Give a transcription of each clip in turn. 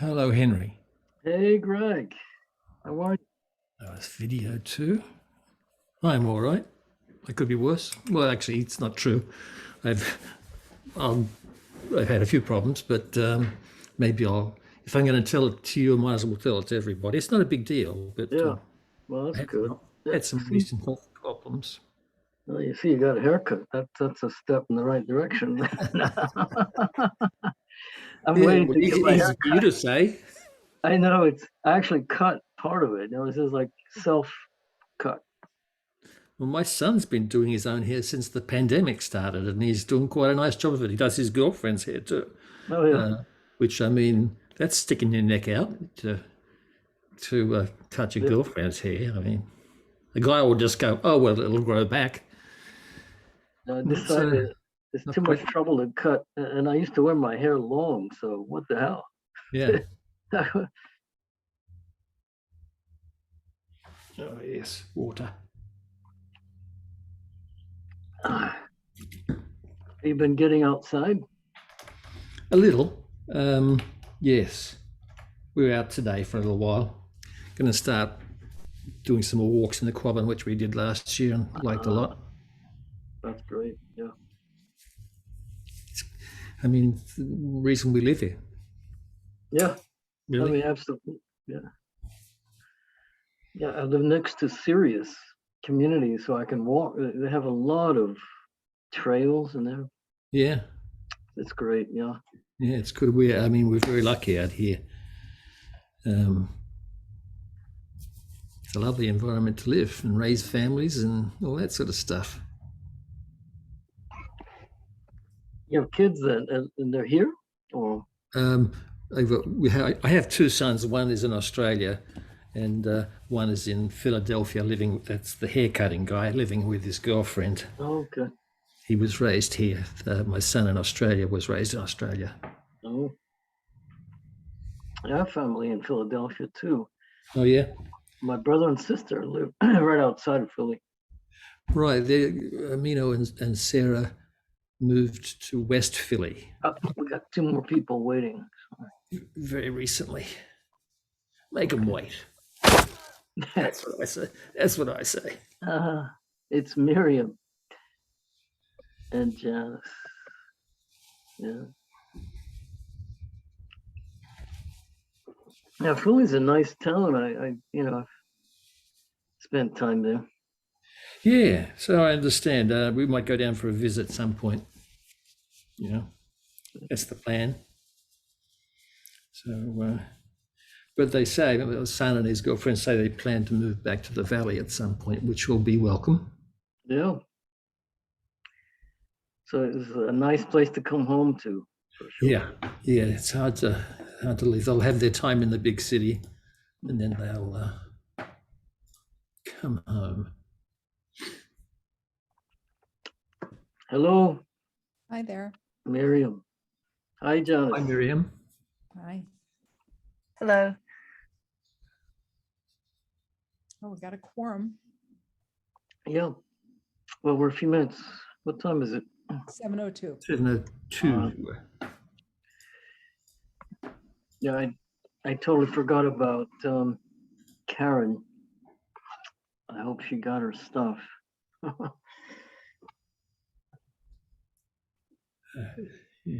Hello, Henry. Hey, Greg. How are you? It's video too. I'm all right. It could be worse. Well, actually, it's not true. I've um, I've had a few problems, but maybe I'll. If I'm going to tell it to you, I might as well tell it to everybody. It's not a big deal, but Yeah, well, I that's had good. some, Yeah, had some see, recent health problems. well, you see, you got a haircut. That's a step in the right direction. I'm Yeah, waiting well, to get my easy for you haircut. to say. I know I actually cut part of it. This is like self cut. Well, my son's been doing his own hair since the pandemic started, and he's doing quite a nice job of it. He does his girlfriend's hair too, Oh yeah, which I mean, that's sticking your neck out to cut your yeah. girlfriend's hair. I mean, the guy will just go, "Oh well, it'll grow back." I It's decided it's not too much quite. trouble to cut, and I used to wear my hair long. So what the hell? Yeah. Oh yes, water. You've been getting outside? A little. Yes, we were out today for a little while. Going to start doing some more walks in the Quabbin, which we did last year and liked a lot. That's great. Yeah. I mean, the reason we live here, Yeah. I really. mean, absolutely. Yeah. Yeah, I live next to Sirius community, so I can walk. They have a lot of trails and there. Yeah, It's great. Yeah. yeah, it's good. I mean, we're very lucky out here. Um, it's a lovely environment to live and raise families and all that sort of stuff. You have kids and they're here? Or Um, I have two sons. One is in Australia, and one is in Philadelphia. Living, that's the haircutting guy, living with his girlfriend. oh, okay. He was raised here. My son in Australia was raised in Australia. Oh, I have family in Philadelphia too. Oh yeah, My brother and sister live right outside of Philly. right. Amino and Sarah moved to West Philly We got two more people waiting. very recently. Make them wait. That's what I say. That's what I say. It's Miriam and Janice. Yeah. Yeah, Philly's a nice town. I've spent time there. Yeah. So I understand. We might go down for a visit at some point. You know, that's the plan. So, but they say, the son and his girlfriend say they plan to move back to the valley at some point, which will be welcome. Yeah. So it's a nice place to come home to, for sure. Yeah, yeah, it's hard to leave. They'll have their time in the big city, and then they'll come home. Hello, Hi there. Miriam. Hi, Janice. Hi, Miriam. Hi. Hello. Oh, we got a quorum. Yeah. Well, we're a few minutes. What time is it? 7:02. 7:02. Yeah, I totally forgot about Karen. I hope she got her stuff. Yeah.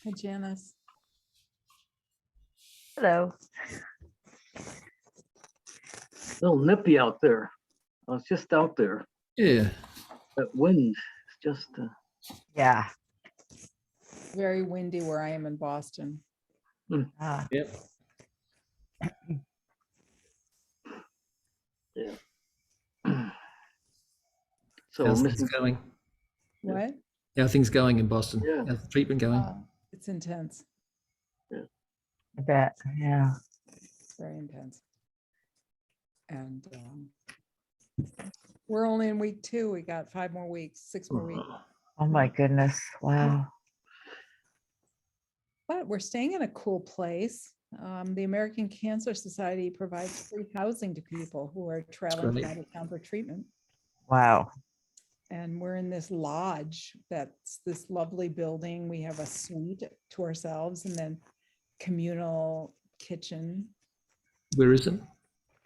Hi, Janice. Hello. A little nippy out there. I was just out there. Yeah. That wind is just. Yeah. Very windy where I am in Boston. Ah, Yep. Yeah. So How's missing. things going? What? How are things going in Boston? Yeah. How's the treatment going? It's intense. I bet. Yeah. It's very intense. And we're only in week 2. We got 5 more weeks, 6 more weeks. Oh my goodness. Wow. But we're staying in a cool place. The American Cancer Society provides free housing to people who are traveling from great. out of town for treatment. Wow. And we're in this lodge that's this lovely building. We have a suite to ourselves and then communal kitchen. Where is it?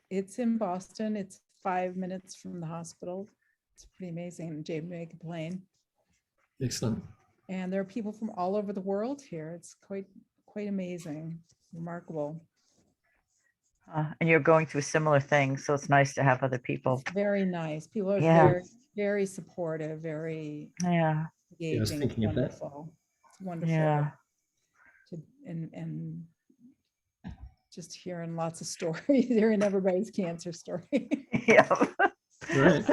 It's in Boston. It's 5 minutes from the hospital. It's pretty amazing. Jamaica Plain. Excellent. And there are people from all over the world here. It's quite amazing, remarkable. And you're going through similar things, so it's nice to have other people. Very nice. People are Yeah. very, very supportive, very Yeah. Yeah, I was engaging. It's thinking of that. wonderful. It's wonderful. Yeah. And just hearing lots of stories, hearing everybody's cancer story, Yeah. Right.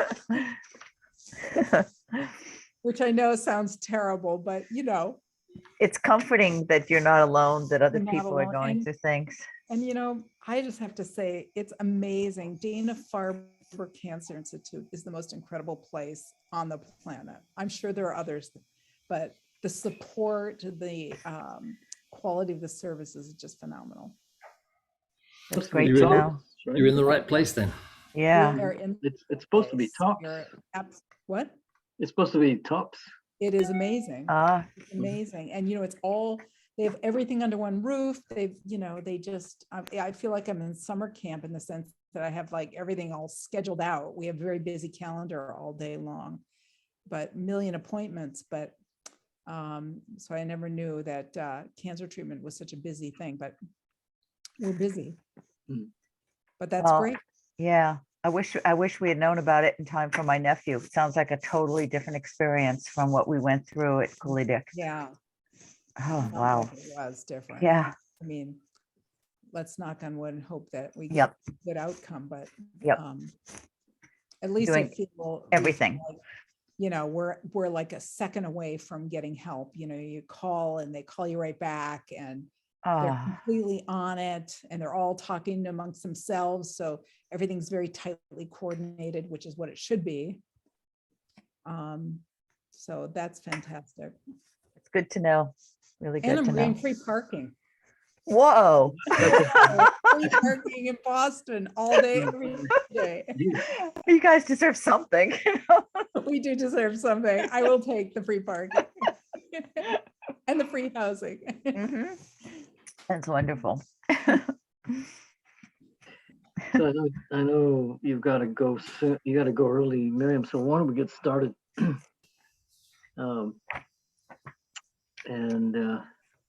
which I know sounds terrible, but It's comforting that you're not alone, that other You're not people are alone, going and- through things. and I just have to say, it's amazing. Dana-Farber Cancer Institute is the most incredible place on the planet. I'm sure there are others, but the support, the quality of the services is just phenomenal. That's great You're to in- know. Right? You're in the right place then. Yeah. They're in It's supposed to be place. tops. What? It's supposed to be tops. It is amazing. It's amazing. And they have everything under one roof. I feel like I'm in summer camp in the sense that I have like everything all scheduled out. We have a very busy calendar all day long, but million appointments. But so I never knew that cancer treatment was such a busy thing, but we're busy. Mm. But that's Well, great. Yeah. I wish we had known about it in time for my nephew. It sounds like a totally different experience from what we went through at Cooley Yeah. Oh, Sounds wow. like it was different. Yeah. I mean, let's knock on wood and hope that we get Yep. a good outcome, but Yep. at least I Doing feel everything. like, we're like a second away from getting help. You call and they call you right back and they're Oh, completely on it and they're all talking amongst themselves. So everything's very tightly coordinated, which is what it should be. So that's fantastic. it's good to know. Really And good to I'm getting know. free parking. Whoa. Free parking in Boston all day, every day. You guys deserve something. We do deserve something. I will take the free parking and the free housing. Mhm. That's wonderful. So I know you've got to go soon. You got to go early, Miriam. So why don't we get started? And let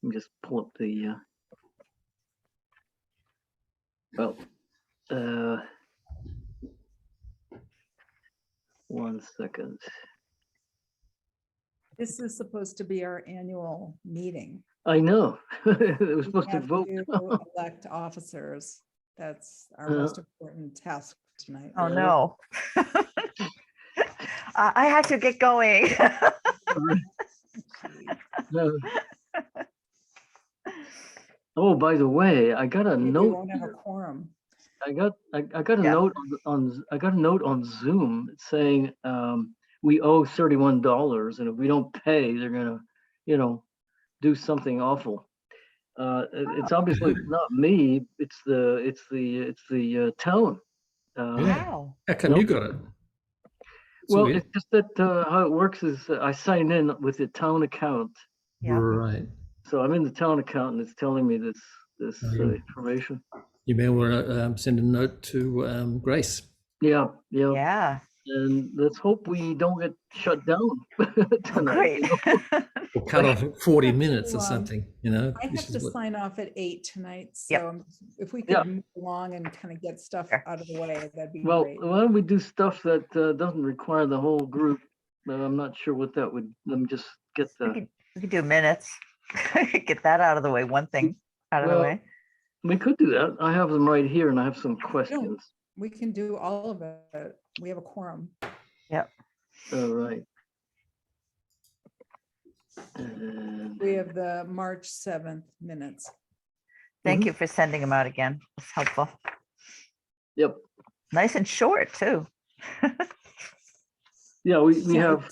me just pull up the. One second. This is supposed to be our annual meeting. I know. It was We supposed to have vote. to elect officers. That's our most important task tonight. Oh, Yeah. no. I have to get going. No. Oh, by the way, I got a We note. won't have a quorum. I got a Yeah. note I got a note on Zoom saying we owe $31, and if we don't pay, they're gonna, do something awful. It's obviously not me. It's the town. Wow. How come Nope. you got it? It's Well, weird. it's just that how it works is I sign in with the town account, Yeah. Right. so I'm in the town account, and it's telling me this Oh. information. You may want to send a note to Grace. Yeah. Yeah. And let's hope we don't get shut down Oh, tonight. great. Or cut off at 40 minutes or Well, something, I This have is to what- sign off at 8 tonight, Yep. so if we Yeah. could move along and kind of get stuff Sure. out of the way, that'd be Well, great. why don't we do stuff that doesn't require the whole group? I'm not sure what that would. Let me just get the. We could do minutes. Get that out of the way. One thing out of the Well, way. We could do that. I have them right here, and I have some questions. We can do all of it. We have a quorum. All right. And We have the March 7th minutes. Thank Mhm. you for sending them out again. It's helpful. Yep. Nice and short too. Yeah, we have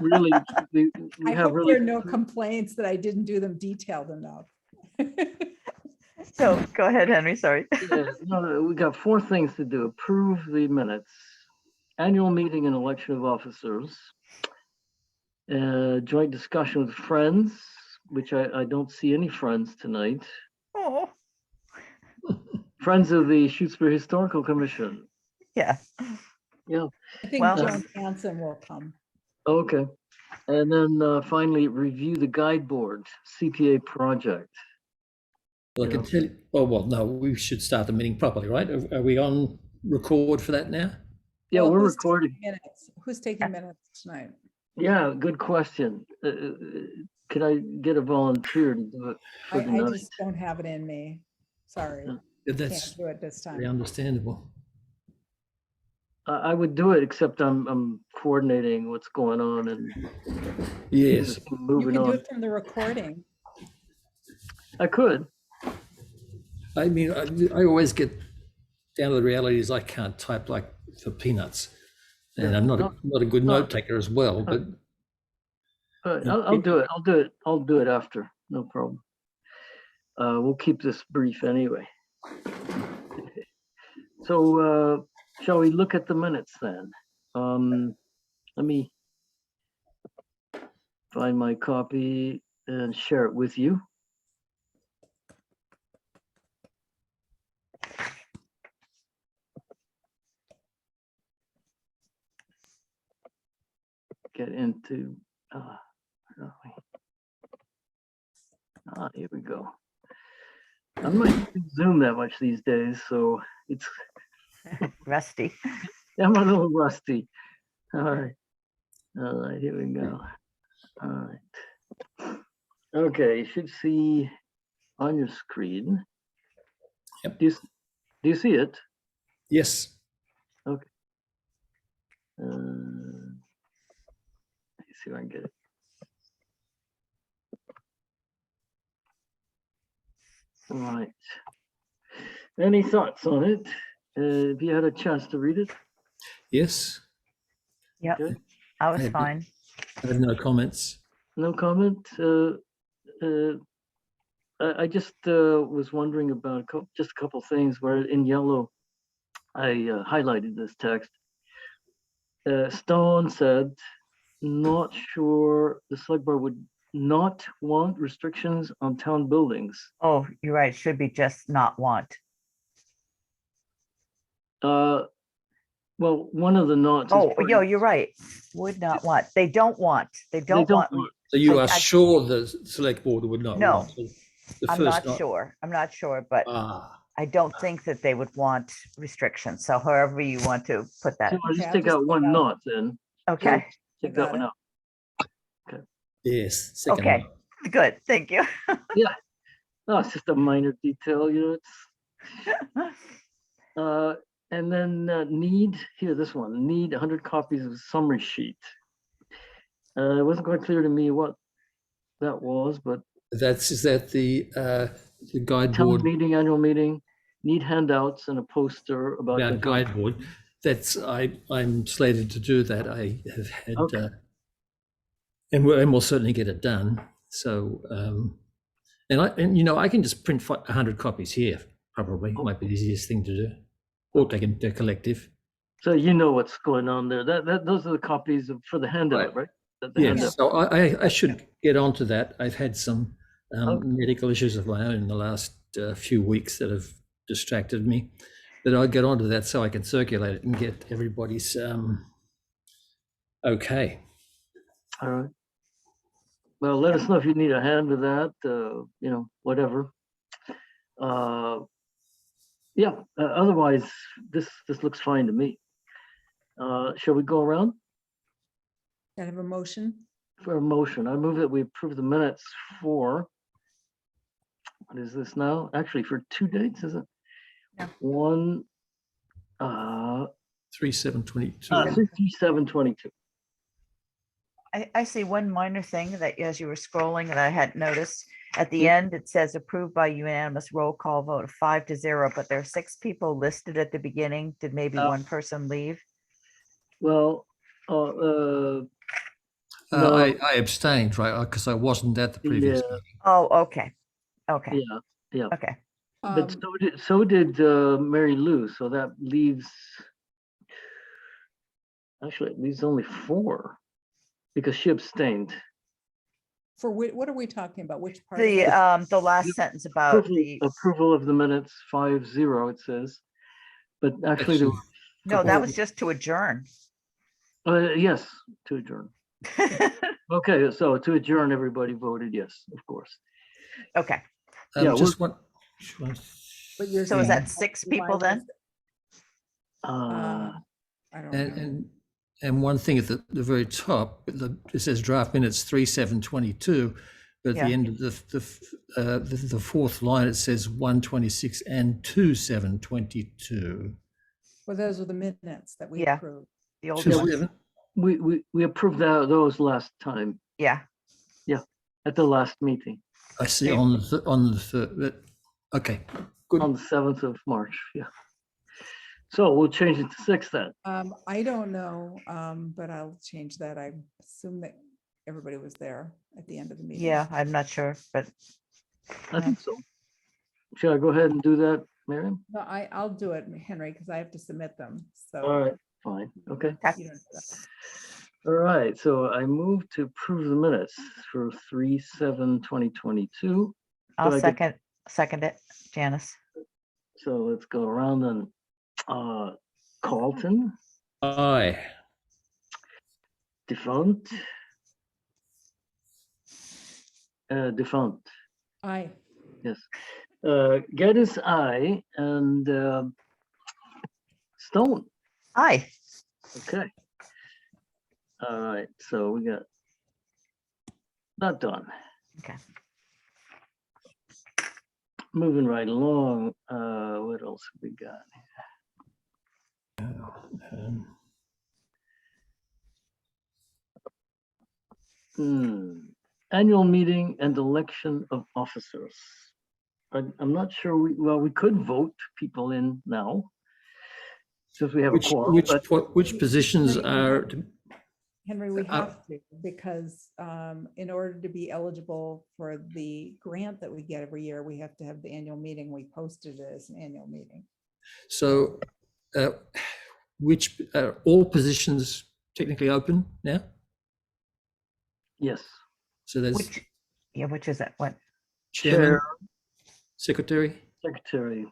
really we I have hope really there are no complaints that I didn't do them detailed enough. So go ahead, Henry, sorry. Yeah, no, we got 4 things to do. Approve the minutes, annual meeting and election of officers, joint discussion with friends, which I don't see any friends tonight. Oh, Friends of the Shutesbury Historical Commission. yeah. Yeah, I think Well- Joan Hanson will come. okay. And then finally, review the guide board, CPA project. Well, I can tell you, oh, well, no, we should start the meeting properly, right? Are we on record for that now? Yeah, Well, we're who's taking recording. minutes? Who's taking minutes tonight? Yeah, good question. Could I get a volunteer to do it for I tonight? just don't have it in me. Sorry, That's can't do it this very time. understandable. I would do it, except I'm coordinating what's going on and Yes. You moving can do on. it from the recording. I could. I mean, I always get down to the reality is I can't type like for peanuts. And Yeah. I'm not a good No. note taker as well, but I'll do it. I'll do it after. No problem. We'll keep this brief anyway. So shall we look at the minutes then? Let me find my copy and share it with you. Get into, where are we? Here we go. I'm not using Zoom that much these days, so it's, Rusty. I'm a little rusty. All right, here we go. All right. Okay, you should see on your screen. Yep. Do you see it? yes. Let's see if I can get it. All right. Any thoughts on it? Have you had a chance to read it? Yes. Yep, Good. I was Yeah, but- fine. I have no comments. No comment? I just was wondering about just a couple things where in yellow, I highlighted this text. Stone said, not sure the select board would not want restrictions on town buildings. Oh, you're right. It should be just not want. Well, one of the nots. is Oh, pretty- yo, you're right. Would not want. They don't want. They they don't want. So you I- are sure the select board would not No, want the I'm first not sure. I'm not sure, but Ah, I don't think that they would want restrictions. So however you want to put that. So I'll Okay, just I'll take just out take one out- knot then. Okay, Take got that one it. out. yes. Second okay, one. good. Thank you. No, it's just a minor detail, it's. And then need, here, this one, need 100 copies of summary sheet. It wasn't quite clear to me what that was, but Is that the guide town board? meeting, annual meeting, need handouts and a poster about. About the town. guide board. That's I'm slated to do that. I have had, Okay. and we'll certainly get it done. So, and you know, I can just print 100 copies here. Probably might be the easiest thing to do, or take a collective. So you know what's going on there. Those are the copies for the handout, right? The handout. Yes. So I should get onto that. I've had some Okay. medical issues of my own in the last few weeks that have distracted me. But I'll get onto that so I can circulate it and get everybody's okay. All right. Well, let us know if you need a hand with that, whatever. Yeah, otherwise, this looks fine to me. Shall we go around Can I have a motion? for a motion? I move that we approve the minutes for, what is this now? Actually, for 2 dates, is it? Yeah. One, 3722. 57/22. I see one minor thing that as you were scrolling that I hadn't noticed. At the end, it says approved by unanimous roll call vote of 5-0, but there are 6 people listed at the beginning. Did maybe Oh. one person leave? Well, no. I abstained, right? Because I wasn't at the previous Yeah. meeting. Oh, okay. Okay, yeah, okay. But Um, so did Mary Lou, so that leaves, actually, it leaves only 4, because she abstained. For what are we talking about? Which part? The last Yep. sentence about Approval of the minutes, 5-0, it says. But actually, there no, that was just to adjourn. yes, to adjourn. Okay, so to adjourn, everybody voted yes, of course. Okay, Yeah, Just one. But you're so is saying that 6 why people was then? it- Uh, I don't know. And one thing at the very top, it says draft minutes 3/7/22, but at Yeah. the end of the fourth line, it says 1/26 and 2/7/22. Well, those are the minutes that we Yeah. approved. The old Yeah, one? 2/7? we approved those last time, Yeah, at the last meeting, I see on the third. Okay, good. on the 7th of March, yeah. So we'll change it to 6 then. I don't know, but I'll change that. I assume that everybody was there at the end of the meeting. yeah, I'm not sure, but I think so. Should I go ahead and do that, Miriam? No, I'll do it, Henry, because I have to submit them, so. All right, fine, okay. you don't have to- All right, so I move to approve the minutes for 3/7/2022. I'll Do I get- second it, Janice. So let's go around then. Carlton, Aye. Defunct. Defunct, Aye. yes. Geddes, aye, and Stone, Aye, okay. All right, so we got that done. okay. Moving right along, what else have we got? Annual meeting and election of officers. I'm not sure, we could vote people in now, since we have a quorum, but Which positions are? Henry, we have to, because in order to be eligible for the grant that we get every year, we have to have the annual meeting. We posted it as an annual meeting. So, which are all positions technically open now? yes. So there's Which is it? What? chairman, Chair, secretary. secretary.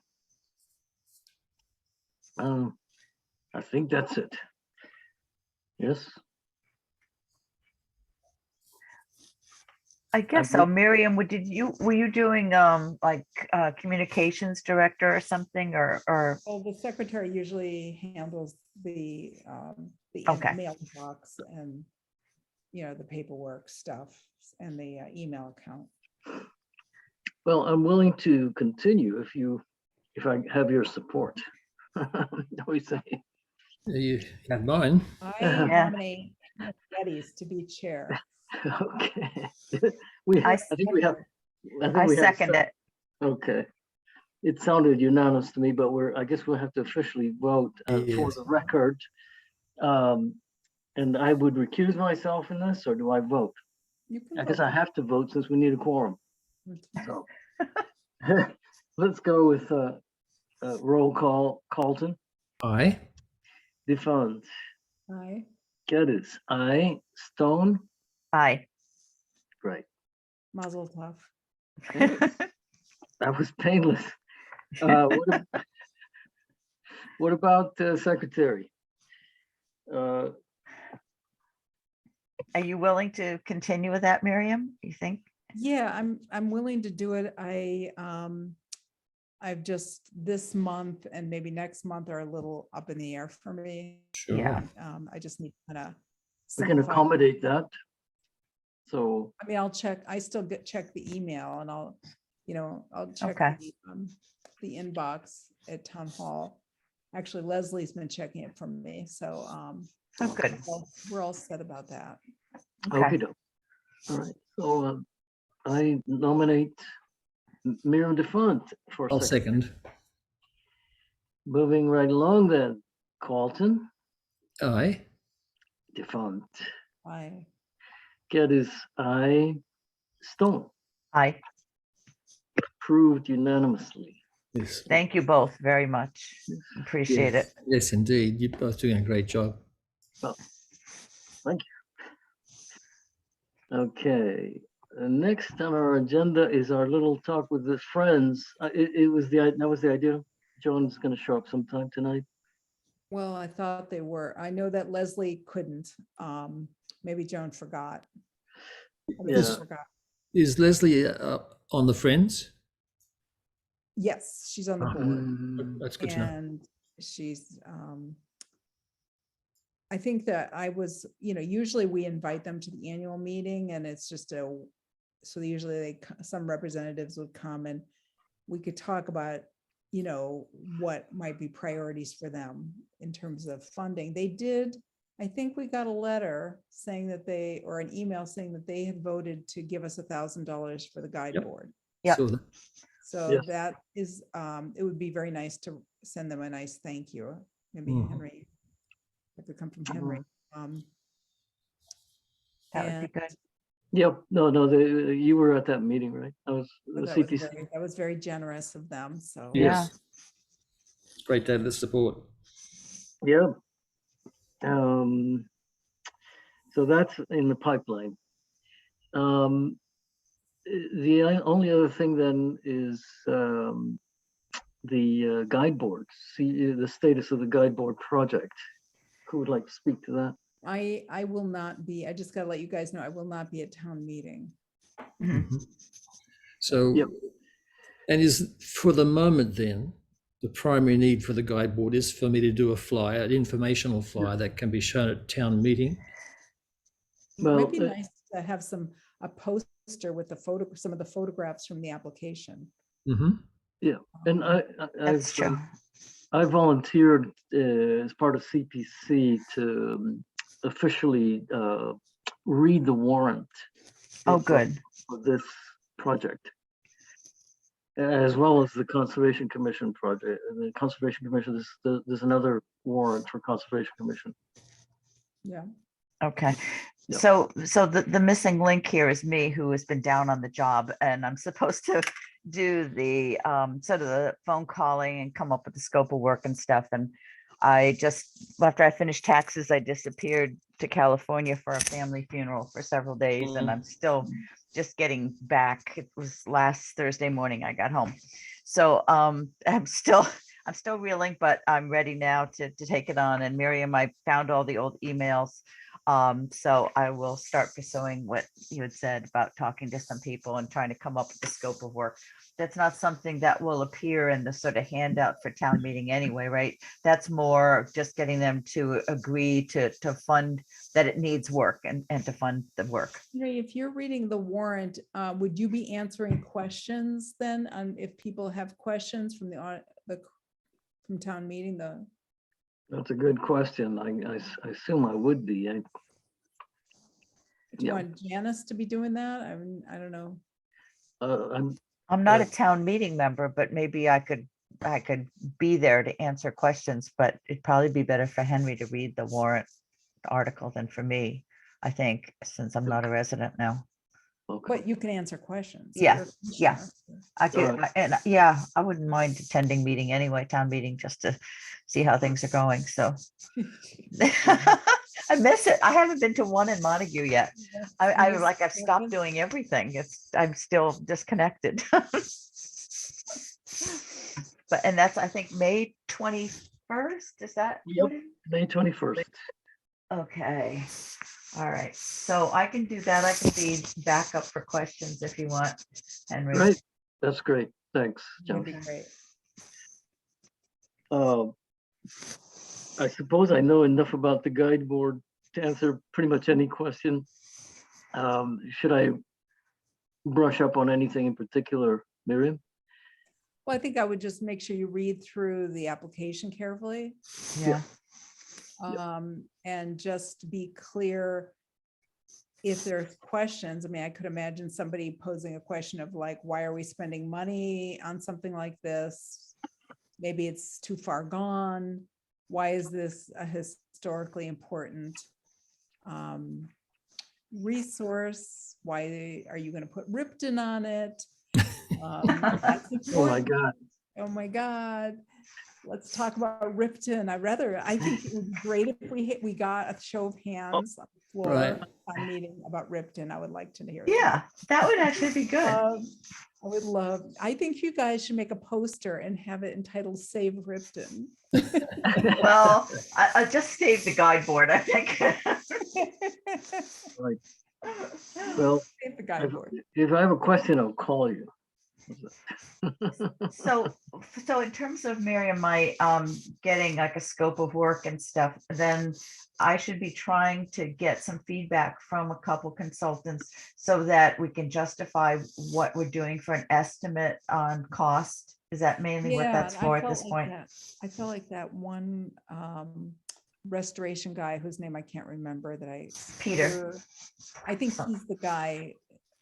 I think that's it. Yes, I guess so. Miriam, were you doing like communications director or something or Well, the secretary usually handles the Okay. mailbox and, the paperwork stuff and the email account. well, I'm willing to continue if I have your support. Always say, You have mine. I Yeah. nominate Geddes to be chair. okay. I I think we have. I we have second it. Okay. It sounded unanimous to me, but I guess we'll have to officially vote for Yes. the record. And I would recuse myself in this, or do I vote? You can I guess vote I have to vote since we need a quorum. for- So let's go with roll call. Carlton, Aye. Defunct, Aye. Geddes, aye, Stone, Aye. right. Mazel tov. That was painless. What about secretary? Are you willing to continue with that, Miriam? You think? Yeah, I'm willing to do it. I've just this month and maybe next month are a little up in the air for me. Sure. Yeah. I just need to kind of. We can accommodate that. So, I mean, I'll check, I still check the email and I'll check Okay. the inbox at town hall. Actually, Leslie's been checking it for me, so Oh, good. we're all set about that. okay. All right, so I nominate Miriam Defunct for I'll secretary. second. Moving right along then, Carlton, Aye. Defunct, Aye. Geddes, aye, Stone, Aye. approved unanimously. Yes. Thank you both very much. Appreciate it. Yes, indeed. You're both doing a great job. Well, thank you. Okay. Next on our agenda is our little talk with the friends. That was the idea. Joan's going to show up sometime tonight. Well, I thought they were. I know that Leslie couldn't. Maybe Joan forgot. Maybe Yeah. she forgot. Is Leslie on the Friends? Yes, she's on the board. That's good to know. And she's, I think that I was, usually we invite them to the annual meeting and it's just so usually some representatives would come and we could talk about, what might be priorities for them in terms of funding. They did, I think we got a letter saying that or an email saying that they had voted to give us $1,000 for the guide Yep. board. Yeah. So Yes. that is, it would be very nice to send them a nice thank you. Maybe Mhm. Henry, if it come from Henry. That would And be good. Yep. No, you were at that meeting, right? I was the that was CPC. that was very generous of them, so. Yes. It's great to have the support. Yeah. So that's in the pipeline. The only other thing then is the guide board. See the status of the guide board project. Who would like to speak to that? I will not be, I just gotta let you guys know, I will not be at town meeting. Mhm. So, Yep. and is for the moment then, the primary need for the guide board is for me to do a flyer, an informational flyer that can be shown at town meeting. It Well, might be nice to have a poster with some of the photographs from the application. Mm-hmm. yeah, and That's true. I volunteered as part of CPC to officially read the warrant. Oh, good. For this project, as well as the Conservation Commission project. The Conservation Commission, there's another warrant for Conservation Commission. Yeah. Okay. Yeah. So the missing link here is me, who has been down on the job, and I'm supposed to do the sort of the phone calling and come up with the scope of work and stuff. And I just, after I finished taxes, I disappeared to California for a family funeral for several days, and I'm still just getting back. It was last Thursday morning I got home. So I'm still reeling, but I'm ready now to take it on. And Miriam, I found all the old emails. So I will start pursuing what you had said about talking to some people and trying to come up with the scope of work. That's not something that will appear in the sort of handout for town meeting anyway, right? That's more just getting them to agree to fund that it needs work and to fund the work. Henry, if you're reading the warrant, would you be answering questions then? If people have questions from from town meeting, That's a good question. I assume I would be. do you Yeah. want Janice to be doing that? I don't know. I'm not a Uh, town meeting member, but maybe I could be there to answer questions, but it'd probably be better for Henry to read the warrant article than for me, I think, since I'm not a resident now. Okay. But you can answer questions. Yeah, You're a yeah. commissioner. I could, Alright. and yeah, I wouldn't mind attending meeting anyway, town meeting, just to see how things are going, so. I miss it. I haven't been to one in Montague yet. I've stopped doing everything. I'm still disconnected. But, and that's, I think, May 21st, is that? Yep. what it- May 21st. Okay, all right, so I can do that. I can be backup for questions if you want, Henry. Right. That's great. Thanks, That'd be John. great. I suppose I know enough about the guide board to answer pretty much any question. Should I brush up on anything in particular, Miriam? Well, I think I would just make sure you read through the application carefully. Yeah, And just be clear if there's questions. I mean, I could imagine somebody posing a question of like, why are we spending money on something like this? Maybe it's too far gone. Why is this a historically important resource? Why are you going to put Ripton on it? That's Oh my important. God. Oh my God. Let's talk about Ripton. I think it would be great if we got a show of hands on the floor, Right. a meeting about Ripton. I would like to hear. Yeah, that would actually be good. I would love, I think you guys should make a poster and have it entitled Save Ripton. Well, I just saved the guide board, I think. Right. Well, Save the guide board. if I have a question, I'll call you. So in terms of Miriam, my getting like a scope of work and stuff, then I should be trying to get some feedback from a couple consultants so that we can justify what we're doing for an estimate on cost. Is that mainly what that's and I for at felt this like point? I felt like that one restoration guy whose name I can't remember Peter. I think he's the guy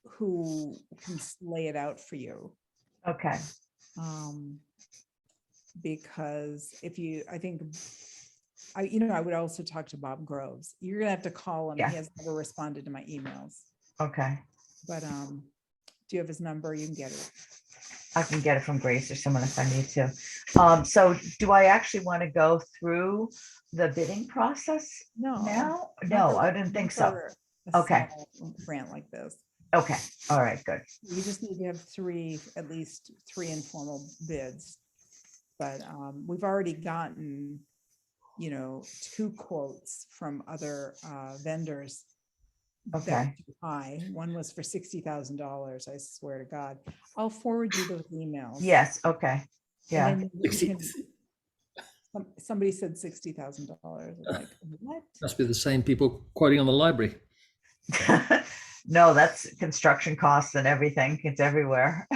who can lay it out for you. Okay. Because I would also talk to Bob Groves. You're gonna have to call him. Yeah. He has never responded to my emails. Okay. But do you have his number? You can get it. I can get it from Grace or someone if I need to. So do I actually want to go through the bidding process No. now? not No, for- I didn't think so. for a Okay. small grant like this. Okay. All right, good. You just need to have at least three informal bids. But we've already gotten, 2 quotes from other vendors. that Okay. were too high. One was for $60,000. I swear to God. I'll forward you those emails. Yes, okay. Yeah. And then you 60 can- somebody said $60,000. Like, what? Must be the same people quoting on the library. No, that's construction costs and everything. It's everywhere.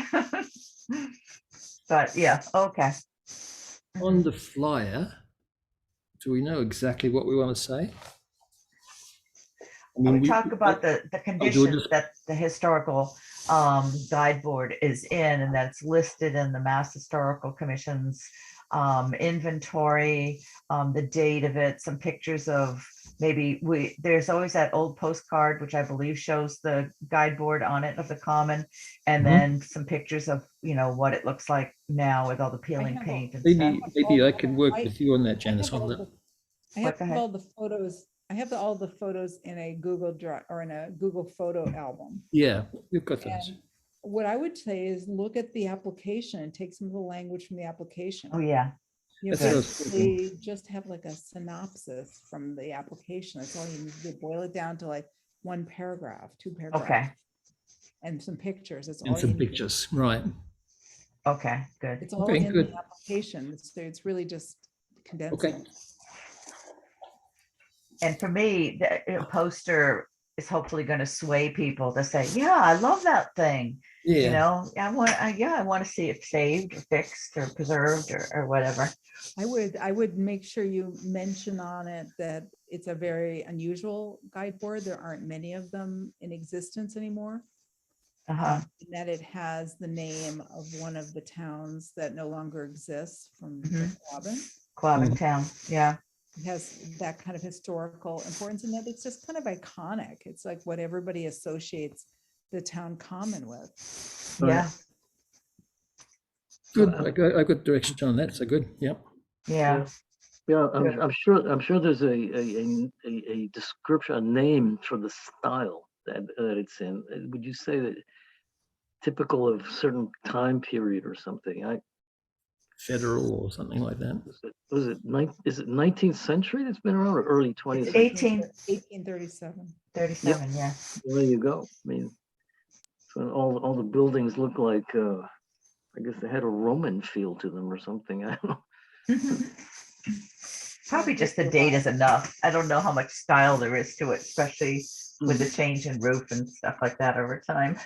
But yeah, okay. On the flyer, do we know exactly what we want to say? I mean, We talk about the conditions just- that the historical guide board is in, and that's listed in the Mass Historical Commission's inventory, the date of it, some pictures of there's always that old postcard, which I believe shows the guide board on it of the common, and Mhm. then some pictures of, what it looks like now with all the peeling have paint and stuff. Maybe I can work with you on that, Janice. I have On all that. I have Go ahead. all the photos. I have all the photos in a Google Drive or in a Google photo album. Yeah, we've got those. And what I would say is look at the application and take some of the language from the application. Oh, yeah. That's what I was thinking. basically just have like a synopsis from the application. That's all you need to do. Boil it down to like 1 paragraph, 2 paragraphs. Okay, And some pictures. That's all And you some need. pictures, right? okay, good. It's all Okay, in good. the application. So it's really just condensing. Okay. And for me, the poster is hopefully going to sway people to say, yeah, I love that thing. Yeah. I want to see it saved or fixed or preserved or whatever. I would make sure you mention on it that it's a very unusual guide board. There aren't many of them in existence anymore. Uh-huh. And that it has the name of one of the towns that no longer exists from Mhm. Quabbin. Quabbin Town, yeah. It has that kind of historical importance, and that it's just kind of iconic. It's like what everybody associates the town common with. Yeah, Good. I got direction on that. So good. Yep. yeah. Yeah, Good. I'm sure there's a description, a name for the style that it's in. Would you say that typical of certain time period or something? Federal or something like that. Is it 19th century that's been around, or early 20th It's century? 1837. 37, yeah. Well, there you go. I mean, so all the buildings look like, I guess they had a Roman feel to them or something. I don't know. Probably just the date is enough. I don't know how much style there is to it, especially with the change in roof and stuff like that over time.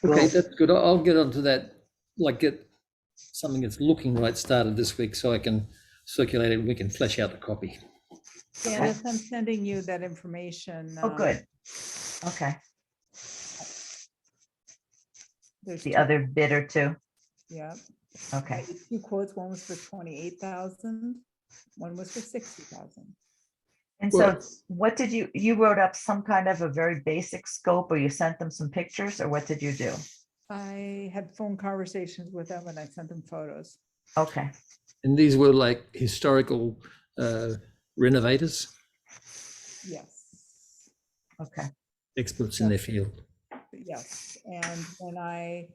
Okay, Well- that's good. I'll get onto that. Like get something that's looking right started this week, so I can circulate it and we can flesh out the copy. Janice, I'm sending you that information. Oh, good. Okay, There's the two- other bid or two. Yeah. Okay, 2 quotes. One was for 28,000. One was for 60,000. and Well- so what did you wrote up some kind of a very basic scope, or you sent them some pictures, or what did you do? I had phone conversations with them and I sent them photos. Okay, And these were like historical renovators, Yes. okay. experts in their field. Yes, and when I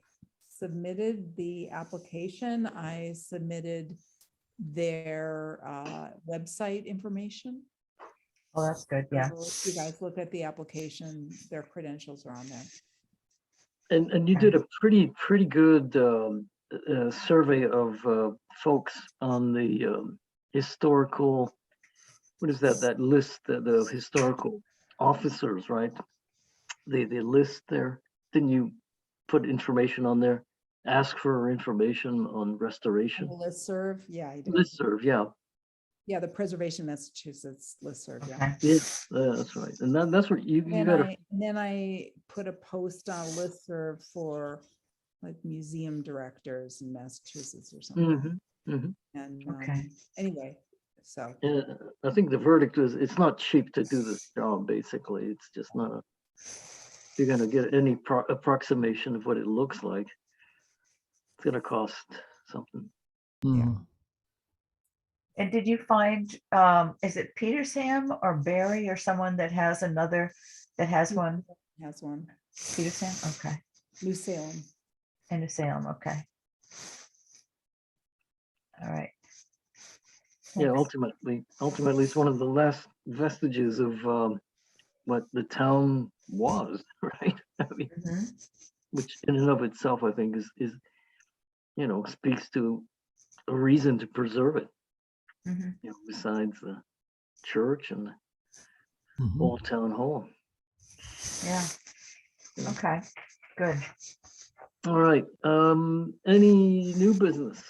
submitted the application, I submitted their website information. Well, that's good, yeah. So if you guys look at the application, their credentials are on there. And you Okay. did a pretty good survey of folks on the historical, what is that list, the historical officers, right? The list there. Didn't you put information on there? Ask for information on On restoration. the listserv, yeah, I did. Listserv, yeah. Yeah, the Preservation Massachusetts listserv, yeah. Okay, Yes, that's right. And that's what you And gotta, then I put a post on listserv for like museum directors in Massachusetts or something. And okay. anyway, so I think the verdict is it's not cheap to do this job, basically. It's just not a, you're gonna get any approximation of what it looks like. It's gonna cost something. Mm. And did you find, is it Peter Sam or Barry or someone that has another, that has one? has one, Peter Sam, okay. New Salem. And a Salem, okay. All right. Yeah, Thanks. ultimately, it's one of the last vestiges of what the town was, right? I mean, Mhm. which in and of itself, I think is speaks to a reason to preserve it. Mhm. Besides the church and the Mhm. old town hall. Yeah, Yeah. okay, good. All right. Any new business?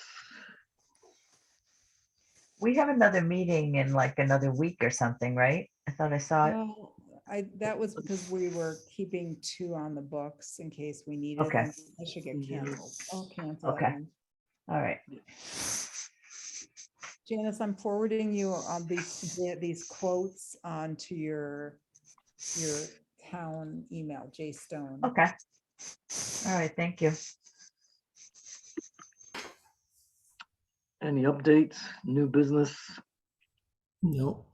We have another meeting in like another week or something, right? I thought I saw it. Well, that was because we were keeping 2 on the books in case we needed Okay. them. I should get Yeah. canceled. I'll cancel that Okay. one. All right, Janice, I'm forwarding you on these quotes onto your town email, J Stone. okay. All right, thank you. Any updates? New business? No.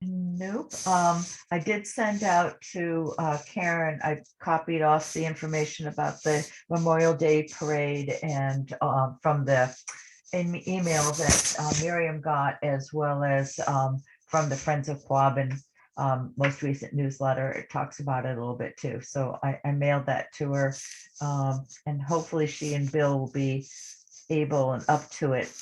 Nope. I did send out to Karen, I copied off the information about the Memorial Day parade and from the email that Miriam got, as well as from the Friends of Quabbin most recent newsletter. It talks about it a little bit too. So I mailed that to her. And hopefully she and Bill will be able and up to it.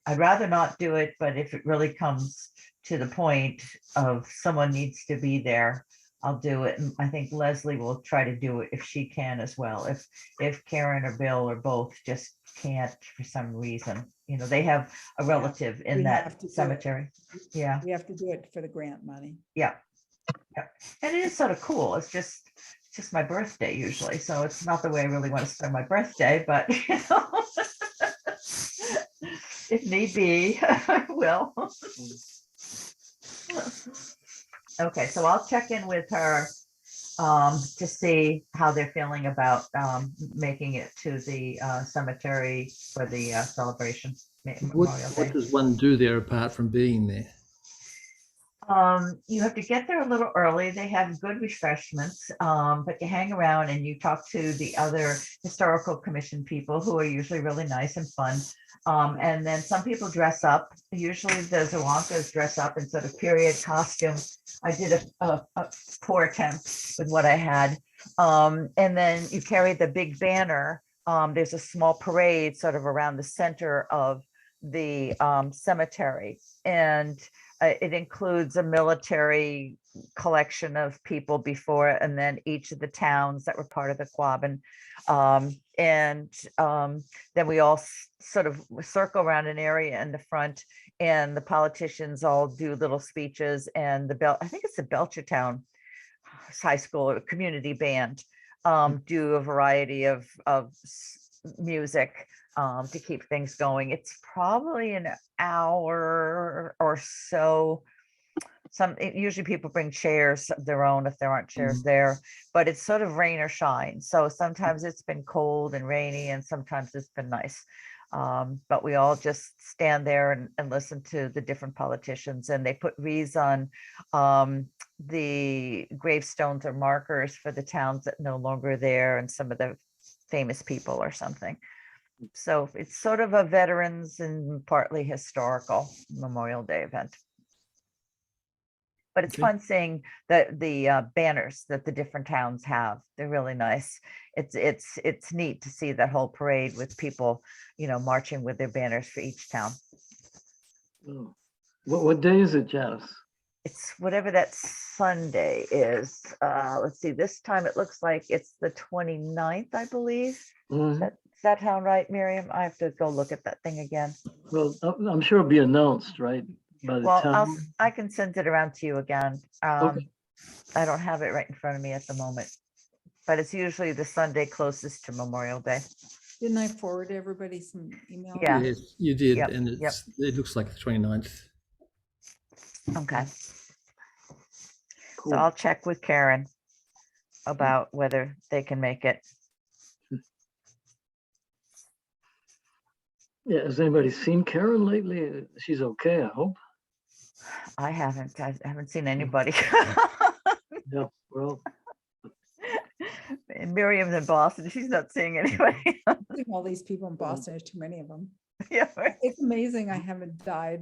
I'd rather not do it, but if it really comes to the point of someone needs to be there, I'll do it. And I think Leslie will try to do it if she can as well. If Karen or Bill or both just can't for some reason, they have a relative in we have that to do it. cemetery. Yeah, We have to do it for the grant money. yeah. And it is sort of cool. It's just my birthday usually. So it's not the way I really want to spend my birthday, but if need be, I will. Okay, so I'll check in with her to see how they're feeling about making it to the cemetery for the celebration. What, Memorial what Day. does one do there apart from being there? You have to get there a little early. They have good refreshments, but you hang around and you talk to the other historical commission people who are usually really nice and fun. And then some people dress up. Usually the Zawankas dress up in sort of period costume. I did a poor attempt with what I had. And then you carry the big banner. There's a small parade sort of around the center of the cemetery. And it includes a military collection of people before, and then each of the towns that were part of the Quabbin. Then we all sort of circle around an area in the front, and the politicians all do little speeches, and I think it's the Belchertown High School or community band do a variety of music to keep things going. It's probably an hour or so. usually people bring chairs of their own if there aren't chairs there, but it's sort of rain or shine. So sometimes it's been cold and rainy and sometimes it's been nice. But we all just stand there and listen to the different politicians, and they put wreaths on the gravestones or markers for the towns that no longer there and some of the famous people or something. So it's sort of a veterans and partly historical Memorial Day event. But it's Okay. fun seeing the banners that the different towns have. They're really nice. It's neat to see that whole parade with people, marching with their banners for each town. Oh. What day is it, Janice? It's whatever that Sunday is. Let's see, this time it looks like it's the 29th, I believe. Mhm. Does that sound right, Miriam? I have to go look at that thing again. Well, I'm sure it'll be announced, right? By the Well, town. I can send it around to you again. Okay. I don't have it right in front of me at the moment, but it's usually the Sunday closest to Memorial Day. Didn't I forward everybody some emails? Yeah. Yes, you did, Yep, and yep. it looks like the 29th. Okay, Cool. so I'll check with Karen about whether they can make it. Yeah, has anybody seen Karen lately? She's okay, I hope. I haven't seen anybody. Yeah, well, And Miriam's in Boston. She's not seeing anybody. I think all these people in Boston, there's too many of them. Yeah, right. It's amazing I haven't died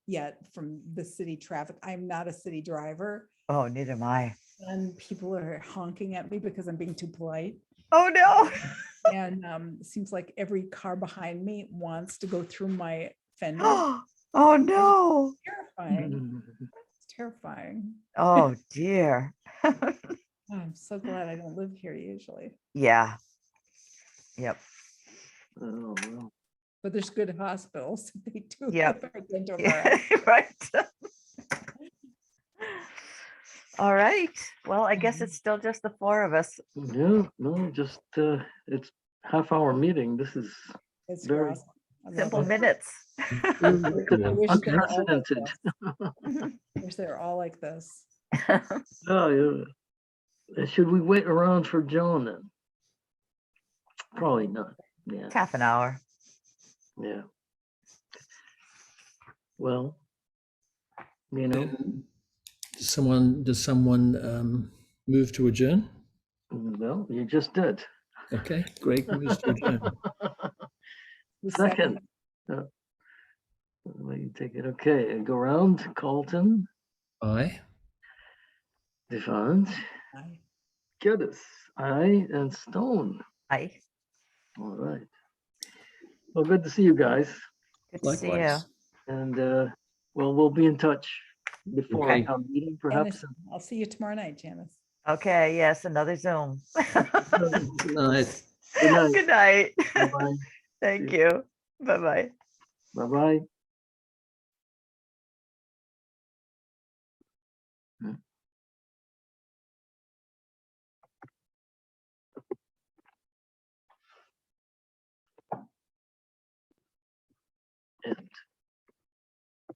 yet from the city traffic. I'm not a city driver, Oh, neither am I. and people are honking at me because I'm being too polite. Oh, no. And it seems like every car behind me wants to go through my fender. Oh, no. Terrifying. It's terrifying. Oh, dear. Oh, I'm so glad I don't live here usually, Yeah. Yep. oh, well. but there's good hospitals. They do. Yep. attend to our Right. All right. Well, I guess it's still just the four of us. Yeah, no, just, it's half-hour meeting. This is It's very awesome. I love Simple it. minutes. I wish they were all like unprecedented. this. Wish they were all like this. Oh, yeah. Should we wait around for Joan then? Probably not. Yeah, It's half an hour. yeah. Well, Does someone move to adjourn? well, you just did. Okay, Greg moves to adjourn. The Second. Let me take it. Okay, go around. Carlton, Aye. Devant, Aye. Geddes, I, and Stone. Hi. All right. Well, good to see you guys. Good to see you. Likewise. And well, we'll be in touch before Okay. our meeting, perhaps. Janice, I'll see you tomorrow night, Janice. Okay, yes, another Zoom. Good night. Good night. Good night. Bye-bye. Thank you. Bye-bye. Bye-bye.